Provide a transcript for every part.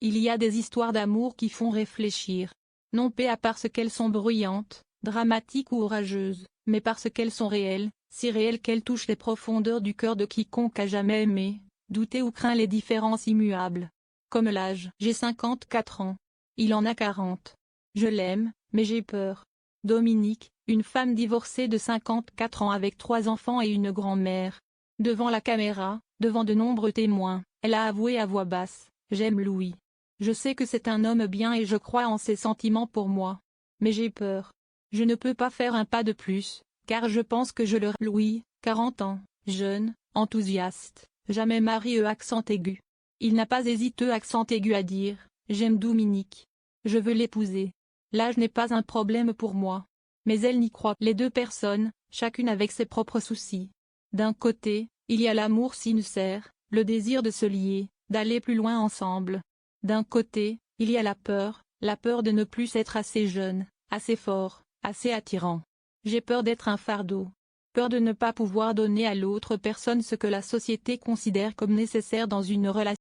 Il y a des histoires d'amour qui font réfléchir. Non pas parce qu'elles sont bruyantes, dramatiques ou orageuses, mais parce qu'elles sont réelles, si réelles qu'elles touchent les profondeurs du cœur de quiconque a jamais aimé, douté ou craint les différences immuables. Comme l'âge. J'ai 54 ans. Il en a 40. Je l'aime, mais j'ai peur. Dominique, une femme divorcée de 54 ans avec 3 enfants et une grand-mère. Devant la caméra, devant de nombreux témoins, elle a avoué à voix basse: « J'aime Louis. Je sais que c'est un homme bien et je crois en ses sentiments pour moi. Mais j'ai peur. Je ne peux pas faire un pas de plus, car je pense que je le... » Louis, 40 ans, jeune, enthousiaste, jamais marié accent aigu. Il n'a pas hésité accent aigu à dire: « J'aime Dominique. Je veux l'épouser. L'âge n'est pas un problème pour moi. » Mais elle n'y croit. Les deux personnes, chacune avec ses propres soucis. D'un côté, il y a l'amour sincère, le désir de se lier, d'aller plus loin ensemble. D'un côté, il y a la peur de ne plus être assez jeune, assez fort, assez attirant. J'ai peur d'être un fardeau. Peur de ne pas pouvoir donner à l'autre personne ce que la société considère comme nécessaire dans une relation.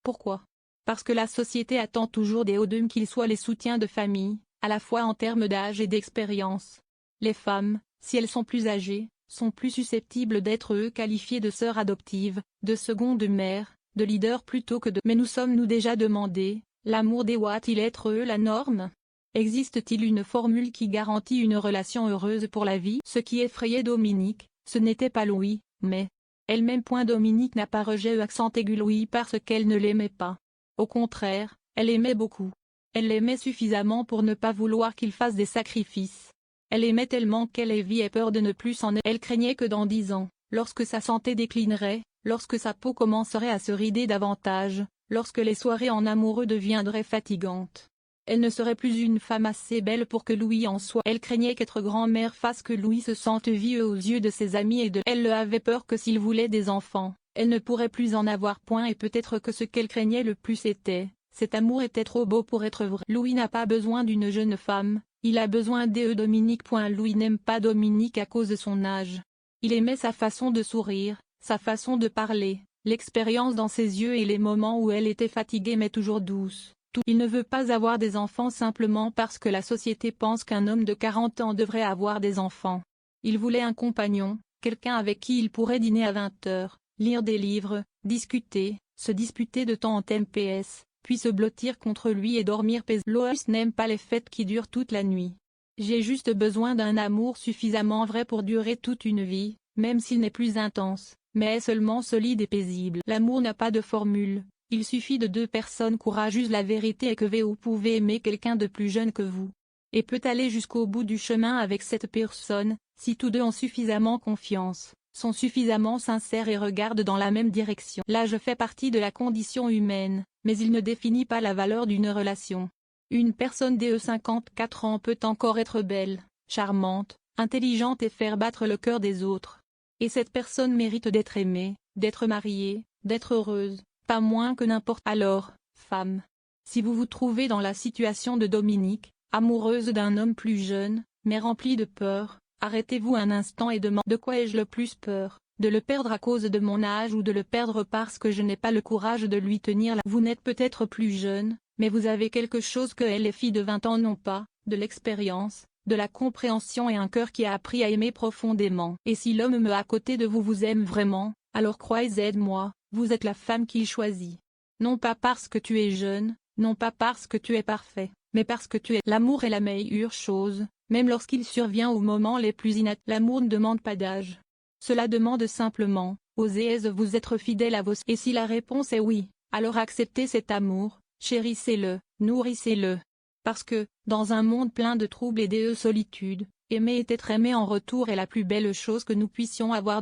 Pourquoi? Parce que la société attend toujours des hauts d'hommes qu'ils soient les soutiens de famille, à la fois en termes d'âge et d'expérience. Les femmes, si elles sont plus âgées, sont plus susceptibles d'être qualifiées de sœurs adoptives, de seconde mère, de leader plutôt que de... Mais nous sommes-nous déjà demandé, l'amour doit-il être la norme? Existe-t-il une formule qui garantit une relation heureuse pour la vie? Ce qui effrayait Dominique, ce n'était pas Louis, mais... Elle-même. Dominique n'a pas rejeté accent aigu Louis parce qu'elle ne l'aimait pas. Au contraire, elle aimait beaucoup. Elle l'aimait suffisamment pour ne pas vouloir qu'il fasse des sacrifices. Elle aimait tellement qu'elle avait peur de ne plus s'en aller. Elle craignait que dans 10 ans, lorsque sa santé déclinerait, lorsque sa peau commencerait à se rider davantage, lorsque les soirées en amoureux deviendraient fatigantes, elle ne serait plus une femme assez belle pour que Louis en soit. Elle craignait qu'être grand-mère fasse que Louis se sente vieux aux yeux de ses amis et de... Elle avait peur que s'il voulait des enfants, elle ne pourrait plus en avoir point et peut-être que ce qu'elle craignait le plus était, cet amour était trop beau pour être vrai. Louis n'a pas besoin d'une jeune femme, il a besoin de Dominique. Louis n'aime pas Dominique à cause de son âge. Il aimait sa façon de sourire, sa façon de parler, l'expérience dans ses yeux et les moments où elle était fatiguée mais toujours douce. Il ne veut pas avoir des enfants simplement parce que la société pense qu'un homme de 40 ans devrait avoir des enfants. Il voulait un compagnon, quelqu'un avec qui il pourrait dîner à 20 heures, lire des livres, discuter, se disputer de temps en temps PS, puis se blottir contre lui et dormir paisiblement. Lois n'aime pas les fêtes qui durent toute la nuit. J'ai juste besoin d'un amour suffisamment vrai pour durer toute une vie, même s'il n'est plus intense, mais seulement solide et paisible. L'amour n'a pas de formule. Il suffit de 2 personnes courageuses. La vérité est que vous pouvez aimer quelqu'un de plus jeune que vous. Et peut aller jusqu'au bout du chemin avec cette personne, si tous deux ont suffisamment confiance, sont suffisamment sincères et regardent dans la même direction. L'âge fait partie de la condition humaine, mais il ne définit pas la valeur d'une relation. Une personne de 54 ans peut encore être belle, charmante, intelligente et faire battre le cœur des autres. Et cette personne mérite d'être aimée, d'être mariée, d'être heureuse. Pas moins que n'importe. Alors, femme, si vous vous trouvez dans la situation de Dominique, amoureuse d'un homme plus jeune, mais remplie de peur, arrêtez-vous un instant et demandez: de quoi ai-je le plus peur? De le perdre à cause de mon âge ou de le perdre parce que je n'ai pas le courage de lui tenir la... Vous n'êtes peut-être plus jeune, mais vous avez quelque chose que les filles de 20 ans n'ont pas, de l'expérience, de la compréhension et un cœur qui a appris à aimer profondément. Et si l'homme à côté de vous vous aime vraiment, alors croyez-moi, vous êtes la femme qu'il choisit. Non pas parce que tu es jeune, non pas parce que tu es parfait, mais parce que tu es. L'amour est la meilleure chose, même lorsqu'il survient aux moments les plus inattendus. L'amour ne demande pas d'âge. Cela demande simplement, osez-vous être fidèle à vos... Et si la réponse est oui, alors acceptez cet amour, chérissez-le, nourrissez-le. Parce que, dans un monde plein de troubles et de solitude, aimer et être aimé en retour est la plus belle chose que nous puissions avoir.